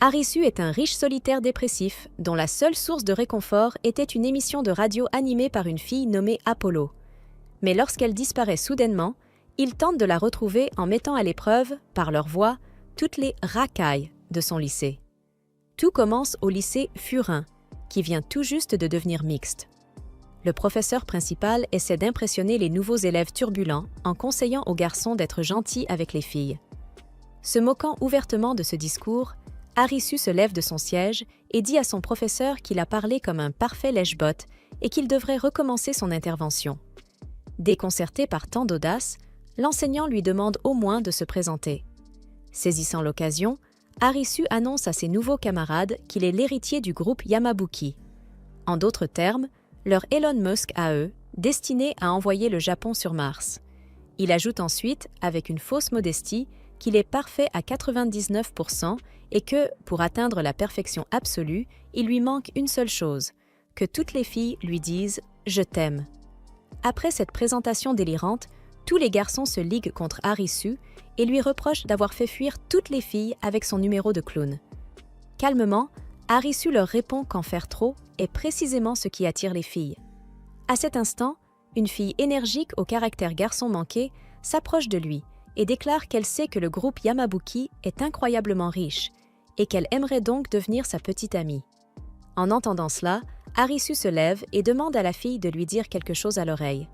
Arisu est un riche solitaire dépressif dont la seule source de réconfort était une émission de radio animée par une fille nommée Apollo. Mais lorsqu'elle disparaît soudainement, il tente de la retrouver en mettant à l'épreuve, par leur voix, toutes les racailles de son lycée. Tout commence au lycée Furin, qui vient tout juste de devenir mixte. Le professeur principal essaie d'impressionner les nouveaux élèves turbulents en conseillant aux garçons d'être gentils avec les filles. Se moquant ouvertement de ce discours, Arisu se lève de son siège et dit à son professeur qu'il a parlé comme un parfait lèche-botte et qu'il devrait recommencer son intervention. Déconcerté par tant d'audace, l'enseignant lui demande au moins de se présenter. Saisissant l'occasion, Arisu annonce à ses nouveaux camarades qu'il est l'héritier du groupe Yamabuki. En d'autres termes, leur Elon Musk à eux, destiné à envoyer le Japon sur Mars. Il ajoute ensuite, avec une fausse modestie, qu'il est parfait à 99% et que, pour atteindre la perfection absolue, il lui manque une seule chose, que toutes les filles lui disent « Je t'aime ». Après cette présentation délirante, tous les garçons se liguent contre Arisu et lui reprochent d'avoir fait fuir toutes les filles avec son numéro de clown. Calmement, Arisu leur répond qu'en faire trop est précisément ce qui attire les filles. À cet instant, une fille énergique au caractère garçon manqué s'approche de lui et déclare qu'elle sait que le groupe Yamabuki est incroyablement riche et qu'elle aimerait donc devenir sa petite amie. En entendant cela, Arisu se lève et demande à la fille de lui dire quelque chose à l'oreille.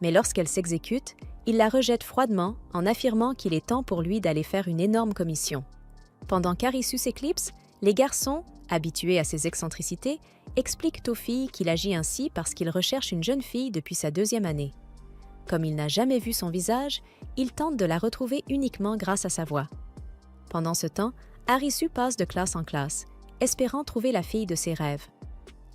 Mais lorsqu'elle s'exécute, il la rejette froidement en affirmant qu'il est temps pour lui d'aller faire une énorme commission. Pendant qu'Arisu s'éclipse, les garçons, habitués à ses excentricités, expliquent aux filles qu'il agit ainsi parce qu'il recherche une jeune fille depuis sa 2e année. Comme il n'a jamais vu son visage, il tente de la retrouver uniquement grâce à sa voix. Pendant ce temps, Arisu passe de classe en classe, espérant trouver la fille de ses rêves.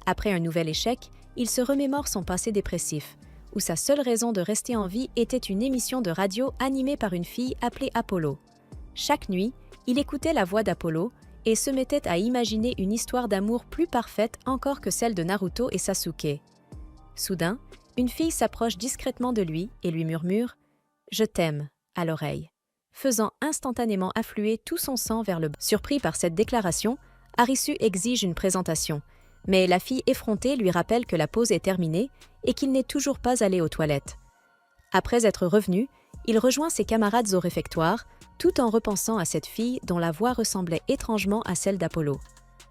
Après un nouvel échec, il se remémore son passé dépressif, où sa seule raison de rester en vie était une émission de radio animée par une fille appelée Apollo. Chaque nuit, il écoutait la voix d'Apollo et se mettait à imaginer une histoire d'amour plus parfaite encore que celle de Naruto et Sasuke. Soudain, une fille s'approche discrètement de lui et lui murmure « Je t'aime » à l'oreille, faisant instantanément affluer tout son sang vers le bas. Surpris par cette déclaration, Arisu exige une présentation, mais la fille effrontée lui rappelle que la pause est terminée et qu'il n'est toujours pas allé aux toilettes. Après être revenu, il rejoint ses camarades au réfectoire, tout en repensant à cette fille dont la voix ressemblait étrangement à celle d'Apollo.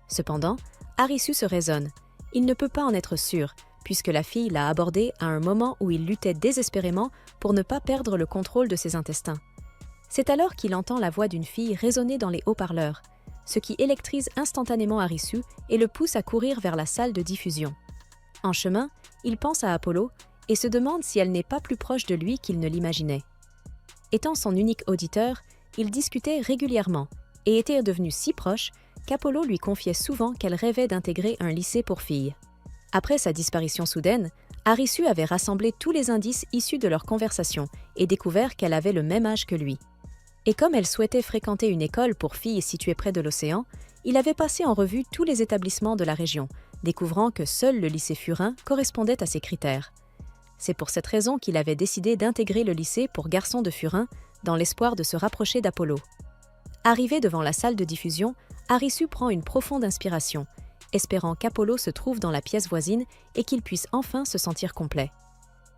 Cependant, Arisu se raisonne. Il ne peut pas en être sûr, puisque la fille l'a abordé à un moment où il luttait désespérément pour ne pas perdre le contrôle de ses intestins. C'est alors qu'il entend la voix d'une fille résonner dans les haut-parleurs, ce qui électrise instantanément Arisu et le pousse à courir vers la salle de diffusion. En chemin, il pense à Apollo et se demande si elle n'est pas plus proche de lui qu'il ne l'imaginait. Étant son unique auditeur, ils discutaient régulièrement et étaient devenus si proches qu'Apollo lui confiait souvent qu'elle rêvait d'intégrer un lycée pour filles. Après sa disparition soudaine, Arisu avait rassemblé tous les indices issus de leur conversation et découvert qu'elle avait le même âge que lui. Et comme elle souhaitait fréquenter une école pour filles située près de l'océan, il avait passé en revue tous les établissements de la région, découvrant que seul le lycée Furin correspondait à ses critères. C'est pour cette raison qu'il avait décidé d'intégrer le lycée pour garçons de Furin dans l'espoir de se rapprocher d'Apollo. Arrivé devant la salle de diffusion, Arisu prend une profonde inspiration, espérant qu'Apollo se trouve dans la pièce voisine et qu'il puisse enfin se sentir complet.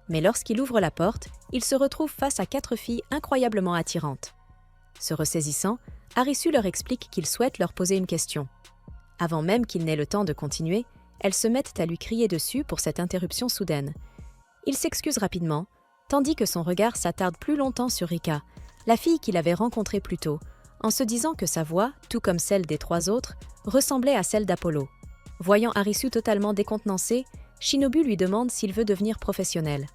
Mais lorsqu'il ouvre la porte, il se retrouve face à 4 filles incroyablement attirantes. Se ressaisissant, Arisu leur explique qu'il souhaite leur poser une question. Avant même qu'il n'ait le temps de continuer, elles se mettent à lui crier dessus pour cette interruption soudaine. Il s'excuse rapidement, tandis que son regard s'attarde plus longtemps sur Rika, la fille qu'il avait rencontrée plus tôt, en se disant que sa voix, tout comme celle des 3 autres, ressemblait à celle d'Apollo. Voyant Arisu totalement décontenancé, Shinobu lui demande s'il veut devenir professionnel.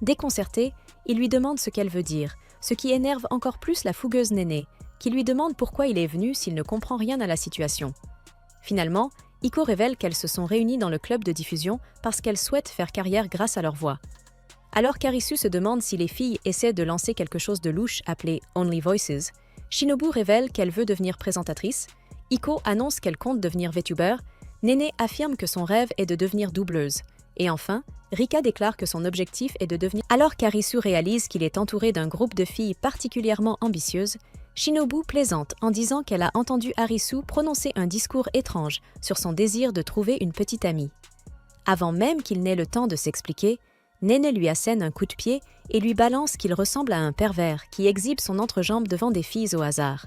Déconcerté, il lui demande ce qu'elle veut dire, ce qui énerve encore plus la fougueuse Néné, qui lui demande pourquoi il est venu s'il ne comprend rien à la situation. Finalement, Iko révèle qu'elles se sont réunies dans le club de diffusion parce qu'elles souhaitent faire carrière grâce à leur voix. Alors qu'Arisu se demande si les filles essaient de lancer quelque chose de louche appelé « Only Voices », Shinobu révèle qu'elle veut devenir présentatrice, Iko annonce qu'elle compte devenir VTuber, Néné affirme que son rêve est de devenir doubleuse, et enfin, Rika déclare que son objectif est de devenir... Alors qu'Arisu réalise qu'il est entouré d'un groupe de filles particulièrement ambitieuses, Shinobu plaisante en disant qu'elle a entendu Arisu prononcer un discours étrange sur son désir de trouver une petite amie. Avant même qu'il n'ait le temps de s'expliquer, Nene lui assène un coup de pied et lui balance qu'il ressemble à un pervers qui exhibe son entrejambe devant des filles au hasard.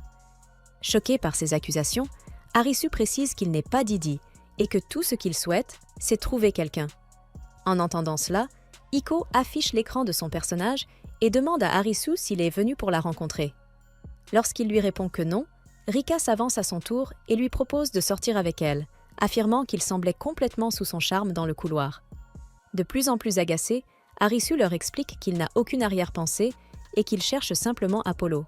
Choqué par ces accusations, Arisu précise qu'il n'est pas Didi et que tout ce qu'il souhaite, c'est trouver quelqu'un. En entendant cela, Iko affiche l'écran de son personnage et demande à Arisu s'il est venu pour la rencontrer. Lorsqu'il lui répond que non, Rika s'avance à son tour et lui propose de sortir avec elle, affirmant qu'il semblait complètement sous son charme dans le couloir. De plus en plus agacé, Arisu leur explique qu'il n'a aucune arrière-pensée et qu'il cherche simplement Apollo.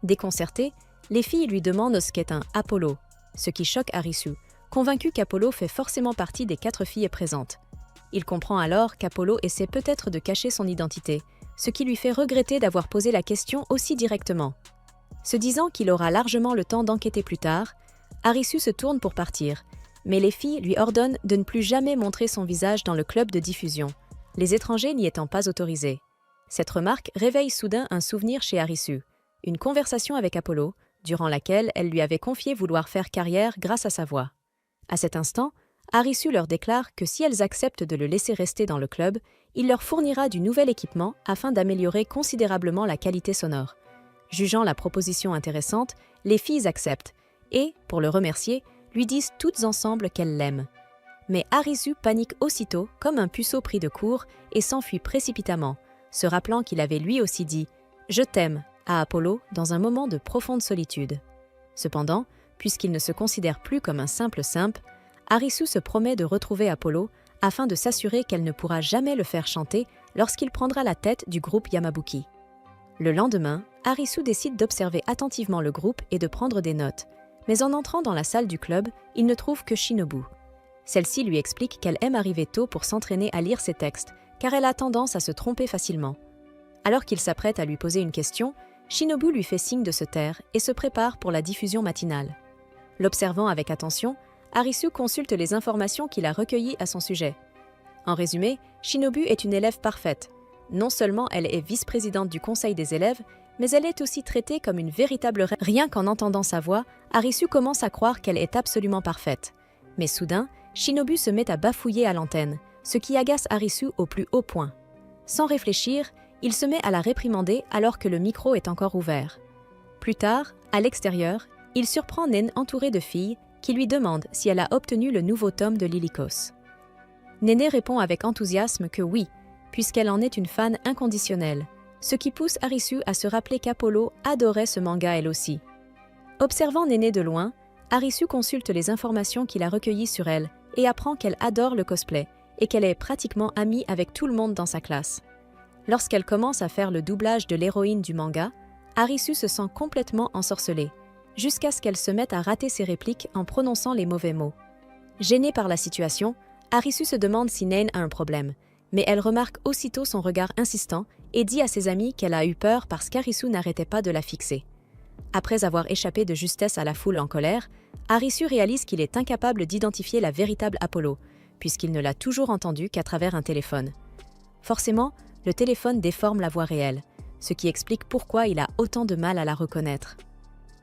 Déconcerté, les filles lui demandent ce qu'est un Apollo, ce qui choque Arisu, convaincu qu'Apollo fait forcément partie des 4 filles présentes. Il comprend alors qu'Apollo essaie peut-être de cacher son identité, ce qui lui fait regretter d'avoir posé la question aussi directement. Se disant qu'il aura largement le temps d'enquêter plus tard, Arisu se tourne pour partir, mais les filles lui ordonnent de ne plus jamais montrer son visage dans le club de diffusion, les étrangers n'y étant pas autorisés. Cette remarque réveille soudain un souvenir chez Arisu, une conversation avec Apollo, durant laquelle elle lui avait confié vouloir faire carrière grâce à sa voix. À cet instant, Arisu leur déclare que si elles acceptent de le laisser rester dans le club, il leur fournira du nouvel équipement afin d'améliorer considérablement la qualité sonore. Jugeant la proposition intéressante, les filles acceptent et, pour le remercier, lui disent toutes ensemble qu'elles l'aiment. Mais Arisu panique aussitôt comme un puceau pris de court et s'enfuit précipitamment, se rappelant qu'il avait lui aussi dit « Je t'aime » à Apollo dans un moment de profonde solitude. Cependant, puisqu'il ne se considère plus comme un simple simp, Arisu se promet de retrouver Apollo afin de s'assurer qu'elle ne pourra jamais le faire chanter lorsqu'il prendra la tête du groupe Yamabuki. Le lendemain, Arisu décide d'observer attentivement le groupe et de prendre des notes, mais en entrant dans la salle du club, il ne trouve que Shinobu. Celle-ci lui explique qu'elle aime arriver tôt pour s'entraîner à lire ses textes, car elle a tendance à se tromper facilement. Alors qu'il s'apprête à lui poser une question, Shinobu lui fait signe de se taire et se prépare pour la diffusion matinale. L'observant avec attention, Arisu consulte les informations qu'il a recueillies à son sujet. En résumé, Shinobu est une élève parfaite. Non seulement elle est vice-présidente du conseil des élèves, mais elle est aussi traitée comme une véritable reine. Rien qu'en entendant sa voix, Arisu commence à croire qu'elle est absolument parfaite. Mais soudain, Shinobu se met à bafouiller à l'antenne, ce qui agace Arisu au plus haut point. Sans réfléchir, il se met à la réprimander alors que le micro est encore ouvert. Plus tard, à l'extérieur, il surprend Nen entourée de filles qui lui demandent si elle a obtenu le nouveau tome de Lilikos. Nene répond avec enthousiasme que oui, puisqu'elle en est une fan inconditionnelle, ce qui pousse Arisu à se rappeler qu'Apollo adorait ce manga elle aussi. Observant Nene de loin, Arisu consulte les informations qu'il a recueillies sur elle et apprend qu'elle adore le cosplay et qu'elle est pratiquement amie avec tout le monde dans sa classe. Lorsqu'elle commence à faire le doublage de l'héroïne du manga, Arisu se sent complètement ensorcelée, jusqu'à ce qu'elle se mette à rater ses répliques en prononçant les mauvais mots. Gênée par la situation, Arisu se demande si Nain a un problème, mais elle remarque aussitôt son regard insistant et dit à ses amis qu'elle a eu peur parce qu'Arisu n'arrêtait pas de la fixer. Après avoir échappé de justesse à la foule en colère, Arisu réalise qu'il est incapable d'identifier la véritable Apollo, puisqu'il ne l'a toujours entendue qu'à travers un téléphone. Forcément, le téléphone déforme la voix réelle, ce qui explique pourquoi il a autant de mal à la reconnaître.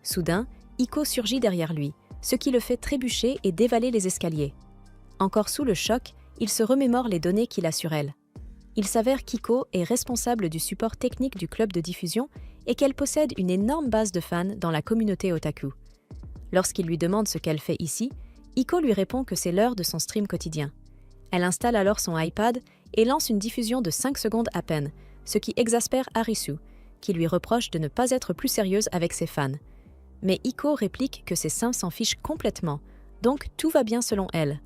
Soudain, Iko surgit derrière lui, ce qui le fait trébucher et dévaler les escaliers. Encore sous le choc, il se remémore les données qu'il a sur elle. Il s'avère qu'Iko est responsable du support technique du club de diffusion et qu'elle possède une énorme base de fans dans la communauté otaku. Lorsqu'il lui demande ce qu'elle fait ici, Iko lui répond que c'est l'heure de son stream quotidien. Elle installe alors son iPad et lance une diffusion de 5 secondes à peine, ce qui exaspère Arisu, qui lui reproche de ne pas être plus sérieuse avec ses fans. Mais Iko réplique que ses seins s'en fichent complètement, donc tout va bien selon elle.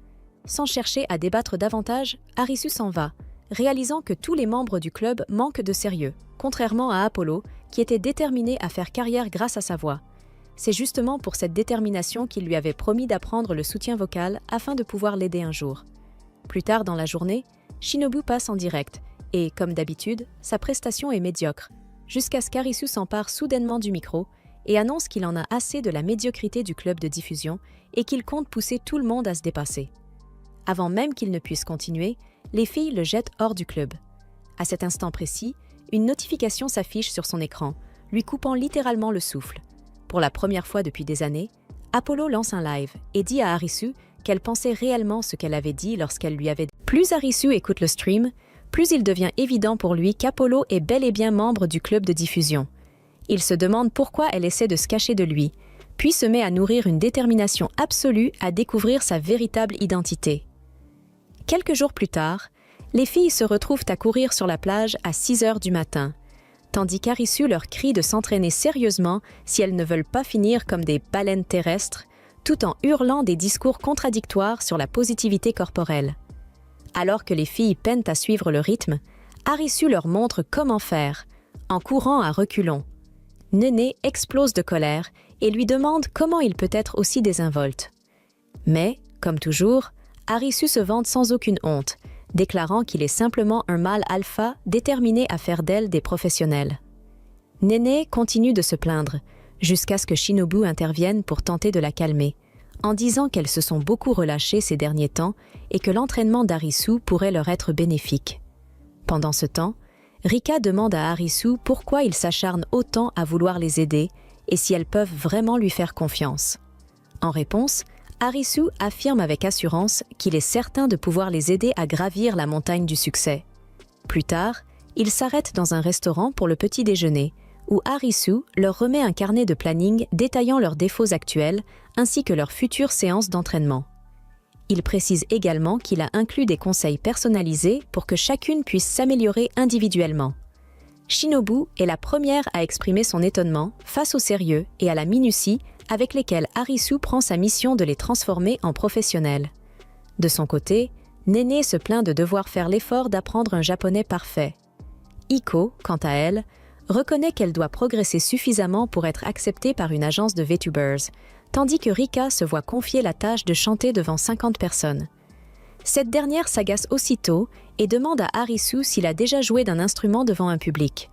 Sans chercher à débattre davantage, Arisu s'en va, réalisant que tous les membres du club manquent de sérieux, contrairement à Apollo, qui était déterminé à faire carrière grâce à sa voix. C'est justement pour cette détermination qu'il lui avait promis d'apprendre le soutien vocal afin de pouvoir l'aider un jour. Plus tard dans la journée, Shinobu passe en direct, et, comme d'habitude, sa prestation est médiocre, jusqu'à ce qu'Arisu s'empare soudainement du micro et annonce qu'il en a assez de la médiocrité du club de diffusion et qu'il compte pousser tout le monde à se dépasser. Avant même qu'il ne puisse continuer, les filles le jettent hors du club. À cet instant précis, une notification s'affiche sur son écran, lui coupant littéralement le souffle, pour la première fois depuis des années, Apollo lance un live et dit à Arisu qu'elle pensait réellement ce qu'elle avait dit lorsqu'elle lui avait dit. Plus Arisu écoute le stream, plus il devient évident pour lui qu'Apollo est bel et bien membre du club de diffusion. Il se demande pourquoi elle essaie de se cacher de lui, puis se met à nourrir une détermination absolue à découvrir sa véritable identité. Quelques jours plus tard, les filles se retrouvent à courir sur la plage à 6 heures du matin, tandis qu'Arisu leur crie de s'entraîner sérieusement si elles ne veulent pas finir comme des baleines terrestres, tout en hurlant des discours contradictoires sur la positivité corporelle. Alors que les filles peinent à suivre le rythme, Arisu leur montre comment faire, en courant à reculons. Néné explose de colère et lui demande comment il peut être aussi désinvolte. Mais, comme toujours, Arisu se vante sans aucune honte, déclarant qu'il est simplement un mâle alpha déterminé à faire d'elle des professionnels. Néné continue de se plaindre, jusqu'à ce que Shinobu intervienne pour tenter de la calmer, en disant qu'elles se sont beaucoup relâchées ces derniers temps et que l'entraînement d'Arisu pourrait leur être bénéfique. Pendant ce temps, Rika demande à Arisu pourquoi il s'acharne autant à vouloir les aider et si elles peuvent vraiment lui faire confiance. En réponse, Arisu affirme avec assurance qu'il est certain de pouvoir les aider à gravir la montagne du succès. Plus tard, ils s'arrêtent dans un restaurant pour le petit déjeuner, où Arisu leur remet un carnet de planning détaillant leurs défauts actuels ainsi que leurs futures séances d'entraînement. Il précise également qu'il a inclus des conseils personnalisés pour que chacune puisse s'améliorer individuellement. Shinobu est la première à exprimer son étonnement face au sérieux et à la minutie avec lesquels Arisu prend sa mission de les transformer en professionnels. De son côté, Néné se plaint de devoir faire l'effort d'apprendre un japonais parfait. Iko, quant à elle, reconnaît qu'elle doit progresser suffisamment pour être acceptée par une agence de VTubers, tandis que Rika se voit confier la tâche de chanter devant 50 personnes. Cette dernière s'agace aussitôt et demande à Arisu s'il a déjà joué d'un instrument devant un public.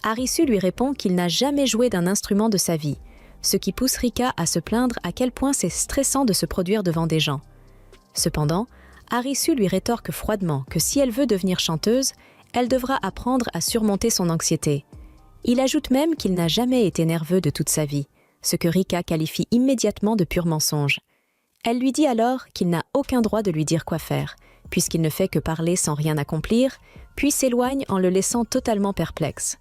Arisu lui répond qu'il n'a jamais joué d'un instrument de sa vie, ce qui pousse Rika à se plaindre à quel point c'est stressant de se produire devant des gens. Cependant, Arisu lui rétorque froidement que si elle veut devenir chanteuse, elle devra apprendre à surmonter son anxiété. Il ajoute même qu'il n'a jamais été nerveux de toute sa vie, ce que Rika qualifie immédiatement de pur mensonge. Elle lui dit alors qu'il n'a aucun droit de lui dire quoi faire, puisqu'il ne fait que parler sans rien accomplir, puis s'éloigne en le laissant totalement perplexe.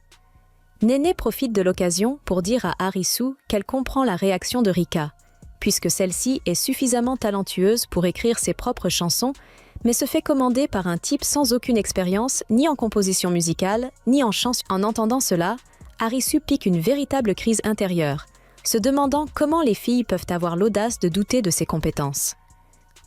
Néné profite de l'occasion pour dire à Arisu qu'elle comprend la réaction de Rika, puisque celle-ci est suffisamment talentueuse pour écrire ses propres chansons, mais se fait commander par un type sans aucune expérience, ni en composition musicale, ni en chant. En entendant cela, Arisu pique une véritable crise intérieure, se demandant comment les filles peuvent avoir l'audace de douter de ses compétences.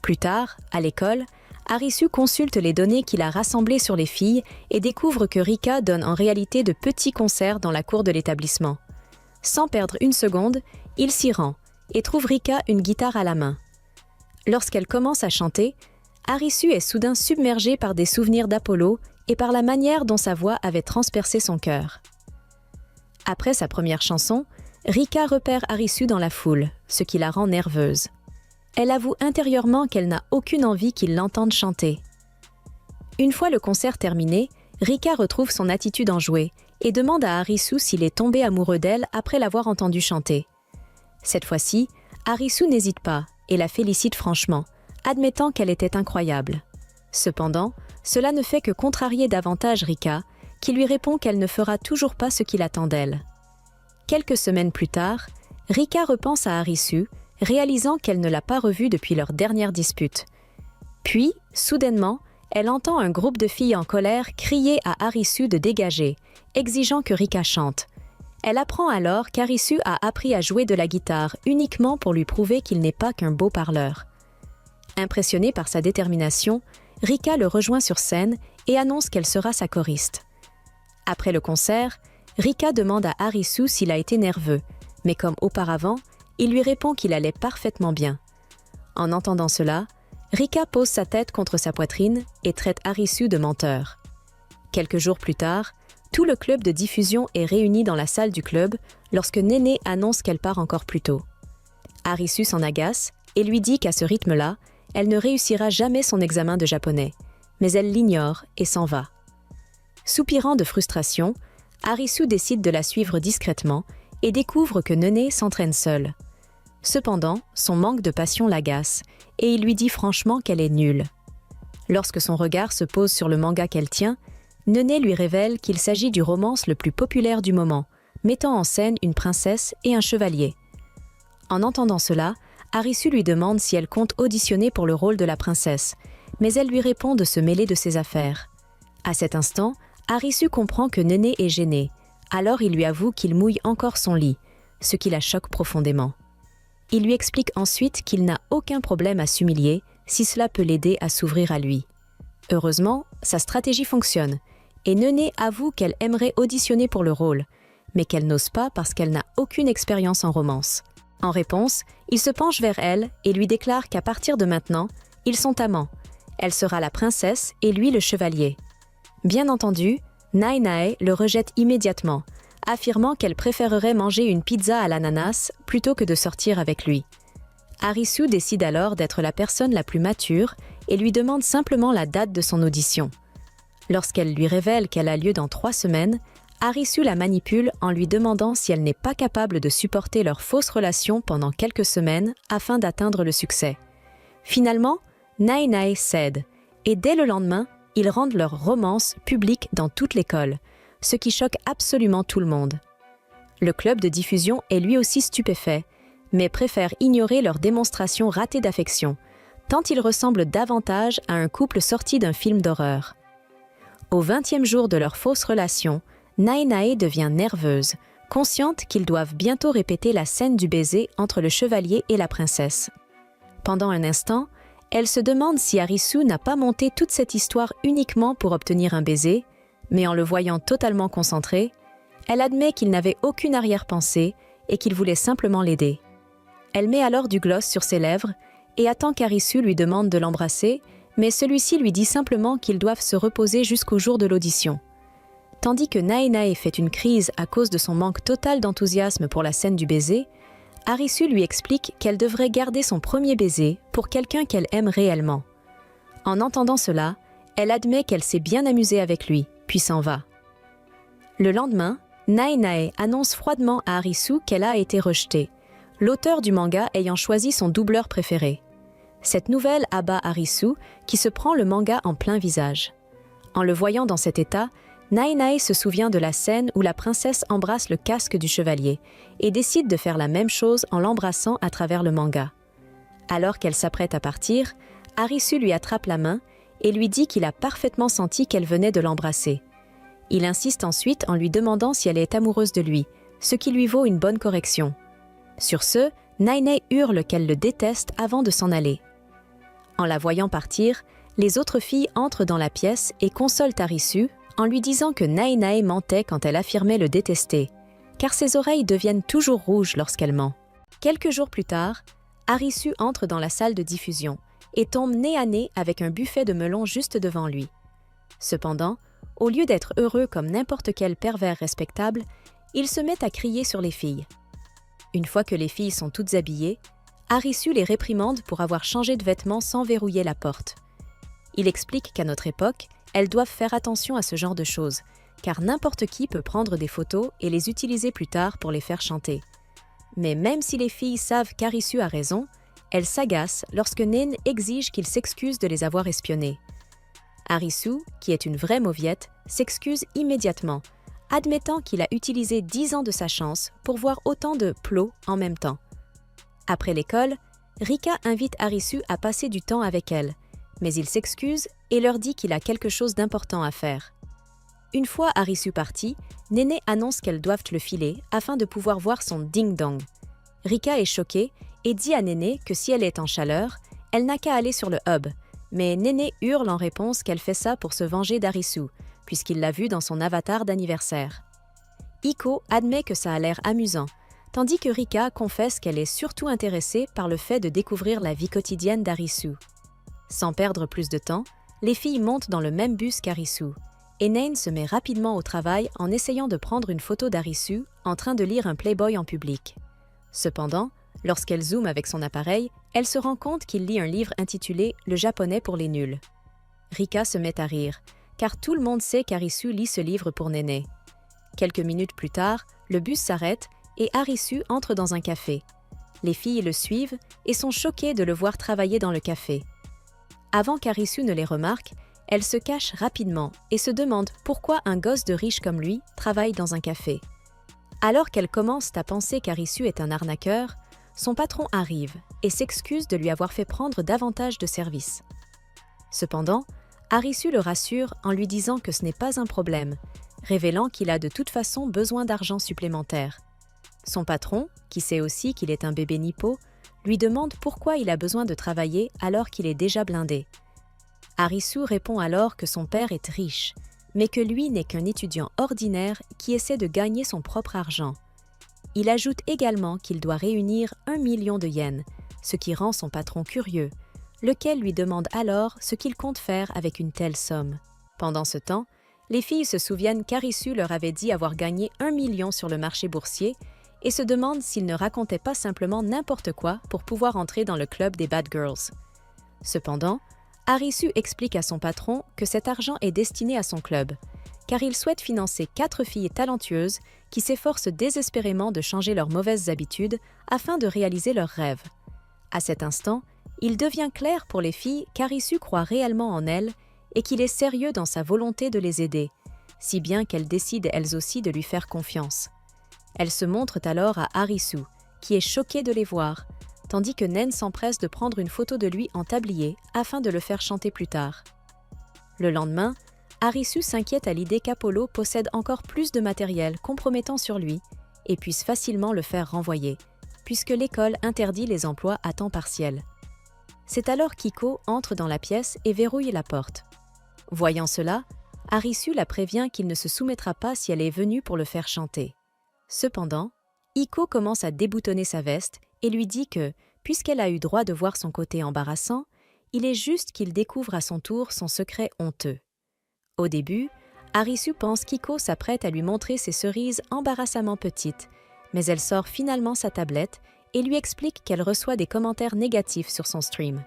Plus tard, à l'école, Arisu consulte les données qu'il a rassemblées sur les filles et découvre que Rika donne en réalité de petits concerts dans la cour de l'établissement. Sans perdre une seconde, il s'y rend et trouve Rika une guitare à la main. Lorsqu'elle commence à chanter, Arisu est soudain submergée par des souvenirs d'Apollo et par la manière dont sa voix avait transpercé son cœur. Après sa première chanson, Rika repère Arisu dans la foule, ce qui la rend nerveuse. Elle avoue intérieurement qu'elle n'a aucune envie qu'il l'entende chanter. Une fois le concert terminé, Rika retrouve son attitude enjouée et demande à Arisu s'il est tombé amoureux d'elle après l'avoir entendue chanter. Cette fois-ci, Arisu n'hésite pas et la félicite franchement, admettant qu'elle était incroyable. Cependant, cela ne fait que contrarier davantage Rika, qui lui répond qu'elle ne fera toujours pas ce qu'il attend d'elle. Quelques semaines plus tard, Rika repense à Arisu, réalisant qu'elle ne l'a pas revu depuis leur dernière dispute. Puis, soudainement, elle entend un groupe de filles en colère crier à Arisu de dégager, exigeant que Rika chante. Elle apprend alors qu'Arisu a appris à jouer de la guitare uniquement pour lui prouver qu'il n'est pas qu'un beau parleur. Impressionnée par sa détermination, Rika le rejoint sur scène et annonce qu'elle sera sa choriste. Après le concert, Rika demande à Arisu s'il a été nerveux, mais comme auparavant, il lui répond qu'il allait parfaitement bien. En entendant cela, Rika pose sa tête contre sa poitrine et traite Arisu de menteur. Quelques jours plus tard, tout le club de diffusion est réuni dans la salle du club lorsque Néné annonce qu'elle part encore plus tôt. Arisu s'en agace et lui dit qu'à ce rythme-là, elle ne réussira jamais son examen de japonais, mais elle l'ignore et s'en va. Soupirant de frustration, Arisu décide de la suivre discrètement et découvre que Nene s'entraîne seule. Cependant, son manque de passion l'agace et il lui dit franchement qu'elle est nulle. Lorsque son regard se pose sur le manga qu'elle tient, Nene lui révèle qu'il s'agit du romance le plus populaire du moment, mettant en scène une princesse et un chevalier. En entendant cela, Arisu lui demande si elle compte auditionner pour le rôle de la princesse, mais elle lui répond de se mêler de ses affaires. À cet instant, Arisu comprend que Nene est gêné, alors il lui avoue qu'il mouille encore son lit, ce qui la choque profondément. Il lui explique ensuite qu'il n'a aucun problème à s'humilier si cela peut l'aider à s'ouvrir à lui. Heureusement, sa stratégie fonctionne, et Nene avoue qu'elle aimerait auditionner pour le rôle, mais qu'elle n'ose pas parce qu'elle n'a aucune expérience en romance. En réponse, il se penche vers elle et lui déclare qu'à partir de maintenant, ils sont amants. Elle sera la princesse et lui le chevalier. Bien entendu, Nae Nae le rejette immédiatement, affirmant qu'elle préférerait manger une pizza à l'ananas plutôt que de sortir avec lui. Arisu décide alors d'être la personne la plus mature et lui demande simplement la date de son audition. Lorsqu'elle lui révèle qu'elle a lieu dans 3 semaines, Arisu la manipule en lui demandant si elle n'est pas capable de supporter leur fausse relation pendant quelques semaines afin d'atteindre le succès. Finalement, Nae Nae cède, et dès le lendemain, ils rendent leur romance publique dans toute l'école, ce qui choque absolument tout le monde. Le club de diffusion est lui aussi stupéfait, mais préfère ignorer leur démonstration ratée d'affection, tant ils ressemblent davantage à un couple sorti d'un film d'horreur. Au 20e jour de leur fausse relation, Nae Nae devient nerveuse, consciente qu'ils doivent bientôt répéter la scène du baiser entre le chevalier et la princesse. Pendant un instant, elle se demande si Arisu n'a pas monté toute cette histoire uniquement pour obtenir un baiser, mais en le voyant totalement concentré, elle admet qu'il n'avait aucune arrière-pensée et qu'il voulait simplement l'aider. Elle met alors du gloss sur ses lèvres et attend qu'Arisu lui demande de l'embrasser, mais celui-ci lui dit simplement qu'ils doivent se reposer jusqu'au jour de l'audition. Tandis que Nae Nae fait une crise à cause de son manque total d'enthousiasme pour la scène du baiser, Arisu lui explique qu'elle devrait garder son premier baiser pour quelqu'un qu'elle aime réellement. En entendant cela, elle admet qu'elle s'est bien amusée avec lui, puis s'en va. Le lendemain, Nae Nae annonce froidement à Arisu qu'elle a été rejetée, l'auteur du manga ayant choisi son doubleur préféré. Cette nouvelle abat Arisu, qui se prend le manga en plein visage. En le voyant dans cet état, Nae Nae se souvient de la scène où la princesse embrasse le casque du chevalier et décide de faire la même chose en l'embrassant à travers le manga. Alors qu'elle s'apprête à partir, Arisu lui attrape la main et lui dit qu'il a parfaitement senti qu'elle venait de l'embrasser. Il insiste ensuite en lui demandant si elle est amoureuse de lui, ce qui lui vaut une bonne correction. Sur ce, Nae Nae hurle qu'elle le déteste avant de s'en aller. En la voyant partir, les autres filles entrent dans la pièce et consolent Arisu en lui disant que Nae Nae mentait quand elle affirmait le détester, car ses oreilles deviennent toujours rouges lorsqu'elle ment. Quelques jours plus tard, Arisu entre dans la salle de diffusion et tombe nez à nez avec un buffet de melons juste devant lui. Cependant, au lieu d'être heureux comme n'importe quel pervers respectable, il se met à crier sur les filles. Une fois que les filles sont toutes habillées, Arisu les réprimande pour avoir changé de vêtements sans verrouiller la porte. Il explique qu'à notre époque, elles doivent faire attention à ce genre de choses, car n'importe qui peut prendre des photos et les utiliser plus tard pour les faire chanter. Mais même si les filles savent qu'Arisu a raison, elles s'agacent lorsque Nen exige qu'il s'excuse de les avoir espionnées. Arisu, qui est une vraie mauviette, s'excuse immédiatement, admettant qu'il a utilisé 10 ans de sa chance pour voir autant de plots en même temps. Après l'école, Rika invite Arisu à passer du temps avec elle, mais il s'excuse et leur dit qu'il a quelque chose d'important à faire. Une fois Arisu partie, Nene annonce qu'elles doivent le filer afin de pouvoir voir son ding-dong. Rika est choquée et dit à Nene que si elle est en chaleur, elle n'a qu'à aller sur le hub, mais Nene hurle en réponse qu'elle fait ça pour se venger d'Arisu, puisqu'il l'a vue dans son avatar d'anniversaire. Iko admet que ça a l'air amusant, tandis que Rika confesse qu'elle est surtout intéressée par le fait de découvrir la vie quotidienne d'Arisu. Sans perdre plus de temps, les filles montent dans le même bus qu'Arisu, et Nain se met rapidement au travail en essayant de prendre une photo d'Arisu en train de lire un Playboy en public. Cependant, lorsqu'elle zoome avec son appareil, elle se rend compte qu'il lit un livre intitulé « Le japonais pour les nuls ». Rika se met à rire, car tout le monde sait qu'Arisu lit ce livre pour Nene. Quelques minutes plus tard, le bus s'arrête et Harisu entre dans un café. Les filles le suivent et sont choquées de le voir travailler dans le café. Avant qu'Harisu ne les remarque, elles se cachent rapidement et se demandent pourquoi un gosse de riche comme lui travaille dans un café. Alors qu'elles commencent à penser qu'Harisu est un arnaqueur, son patron arrive et s'excuse de lui avoir fait prendre davantage de services. Cependant, Harisu le rassure en lui disant que ce n'est pas un problème, révélant qu'il a de toute façon besoin d'argent supplémentaire. Son patron, qui sait aussi qu'il est un bébé nippo, lui demande pourquoi il a besoin de travailler alors qu'il est déjà blindé. Harisu répond alors que son père est riche, mais que lui n'est qu'un étudiant ordinaire qui essaie de gagner son propre argent. Il ajoute également qu'il doit réunir 1 million de yens, ce qui rend son patron curieux, lequel lui demande alors ce qu'il compte faire avec une telle somme. Pendant ce temps, les filles se souviennent qu'Harisu leur avait dit avoir gagné 1 million sur le marché boursier et se demandent s'il ne racontait pas simplement n'importe quoi pour pouvoir entrer dans le club des Bad Girls. Cependant, Harisu explique à son patron que cet argent est destiné à son club, car il souhaite financer 4 filles talentueuses qui s'efforcent désespérément de changer leurs mauvaises habitudes afin de réaliser leurs rêves. À cet instant, il devient clair pour les filles qu'Harisu croit réellement en elles et qu'il est sérieux dans sa volonté de les aider, si bien qu'elles décident elles aussi de lui faire confiance. Elles se montrent alors à Harisu, qui est choqué de les voir, tandis que Nen s'empresse de prendre une photo de lui en tablier afin de le faire chanter plus tard. Le lendemain, Harisu s'inquiète à l'idée qu'Apollo possède encore plus de matériel compromettant sur lui et puisse facilement le faire renvoyer, puisque l'école interdit les emplois à temps partiel. C'est alors qu'Iko entre dans la pièce et verrouille la porte. Voyant cela, Harisu la prévient qu'il ne se soumettra pas si elle est venue pour le faire chanter. Cependant, Iko commence à déboutonner sa veste et lui dit que, puisqu'elle a eu droit de voir son côté embarrassant, il est juste qu'il découvre à son tour son secret honteux. Au début, Harisu pense qu'Iko s'apprête à lui montrer ses cerises embarrassamment petites, mais elle sort finalement sa tablette et lui explique qu'elle reçoit des commentaires négatifs sur son stream.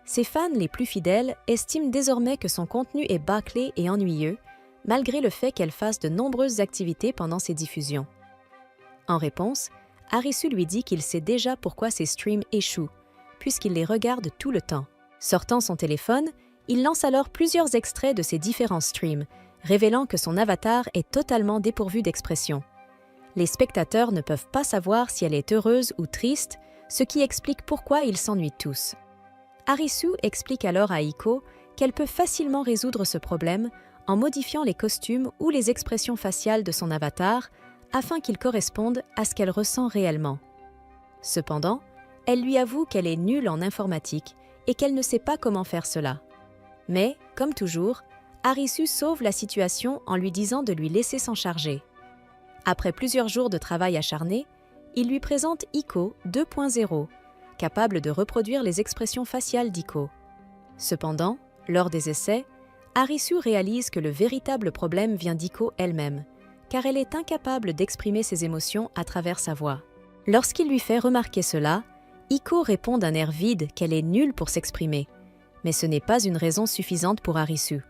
Ses fans les plus fidèles estiment désormais que son contenu est bâclé et ennuyeux, malgré le fait qu'elle fasse de nombreuses activités pendant ses diffusions. En réponse, Harisu lui dit qu'il sait déjà pourquoi ses streams échouent, puisqu'il les regarde tout le temps. Sortant son téléphone, il lance alors plusieurs extraits de ses différents streams, révélant que son avatar est totalement dépourvu d'expression. Les spectateurs ne peuvent pas savoir si elle est heureuse ou triste, ce qui explique pourquoi ils s'ennuient tous. Harisu explique alors à Iko qu'elle peut facilement résoudre ce problème en modifiant les costumes ou les expressions faciales de son avatar afin qu'ils correspondent à ce qu'elle ressent réellement. Cependant, elle lui avoue qu'elle est nulle en informatique et qu'elle ne sait pas comment faire cela. Mais, comme toujours, Harisu sauve la situation en lui disant de lui laisser s'en charger. Après plusieurs jours de travail acharné, il lui présente Iko 2.0, capable de reproduire les expressions faciales d'Iko. Cependant, lors des essais, Harisu réalise que le véritable problème vient d'Iko elle-même, car elle est incapable d'exprimer ses émotions à travers sa voix. Lorsqu'il lui fait remarquer cela, Iko répond d'un air vide qu'elle est nulle pour s'exprimer, mais ce n'est pas une raison suffisante pour Harisu.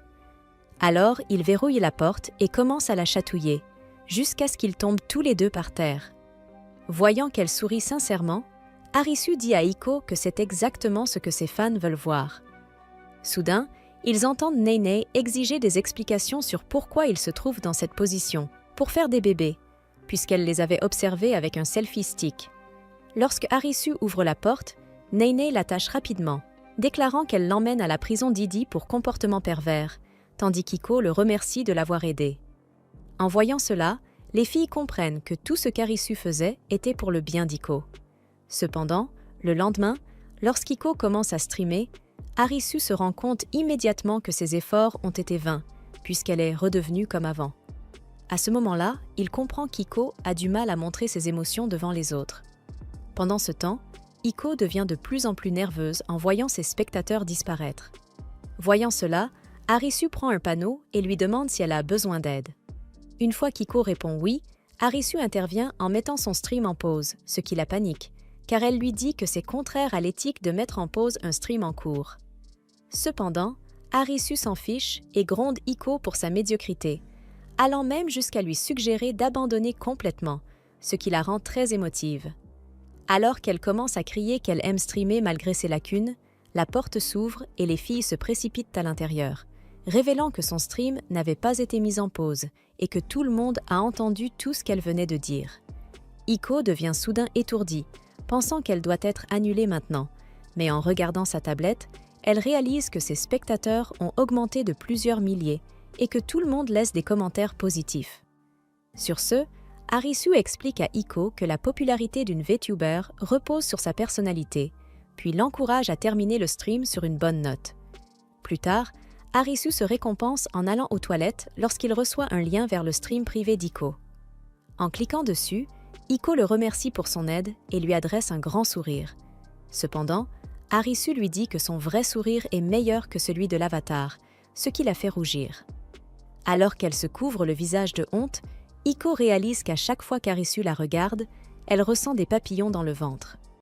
Alors, il verrouille la porte et commence à la chatouiller, jusqu'à ce qu'ils tombent tous les deux par terre. Voyant qu'elle sourit sincèrement, Harisu dit à Iko que c'est exactement ce que ses fans veulent voir. Soudain, ils entendent Nene exiger des explications sur pourquoi il se trouve dans cette position, pour faire des bébés, puisqu'elle les avait observés avec un selfie stick. Lorsque Harisu ouvre la porte, Nene l'attache rapidement, déclarant qu'elle l'emmène à la prison d'Idi pour comportement pervers, tandis qu'Iko le remercie de l'avoir aidé. En voyant cela, les filles comprennent que tout ce qu'Harisu faisait était pour le bien d'Iko. Cependant, le lendemain, lorsqu'Iko commence à streamer, Harisu se rend compte immédiatement que ses efforts ont été vains, puisqu'elle est redevenue comme avant. À ce moment-là, il comprend qu'Iko a du mal à montrer ses émotions devant les autres. Pendant ce temps, Iko devient de plus en plus nerveuse en voyant ses spectateurs disparaître. Voyant cela, Harisu prend un panneau et lui demande si elle a besoin d'aide. Une fois qu'Iko répond oui, Harisu intervient en mettant son stream en pause, ce qui la panique, car elle lui dit que c'est contraire à l'éthique de mettre en pause un stream en cours. Cependant, Harisu s'en fiche et gronde Iko pour sa médiocrité, allant même jusqu'à lui suggérer d'abandonner complètement, ce qui la rend très émotive. Alors qu'elle commence à crier qu'elle aime streamer malgré ses lacunes, la porte s'ouvre et les filles se précipitent à l'intérieur, révélant que son stream n'avait pas été mis en pause et que tout le monde a entendu tout ce qu'elle venait de dire. Hiko devient soudain étourdie, pensant qu'elle doit être annulée maintenant, mais en regardant sa tablette, elle réalise que ses spectateurs ont augmenté de plusieurs milliers et que tout le monde laisse des commentaires positifs. Sur ce, Arisu explique à Hiko que la popularité d'une VTuber repose sur sa personnalité, puis l'encourage à terminer le stream sur une bonne note. Plus tard, Arisu se récompense en allant aux toilettes lorsqu'il reçoit un lien vers le stream privé d'Hiko. En cliquant dessus, Hiko le remercie pour son aide et lui adresse un grand sourire. Cependant, Arisu lui dit que son vrai sourire est meilleur que celui de l'avatar, ce qui la fait rougir. Alors qu'elle se couvre le visage de honte, Hiko réalise qu'à chaque fois qu'Arisu la regarde, elle ressent des papillons dans le ventre.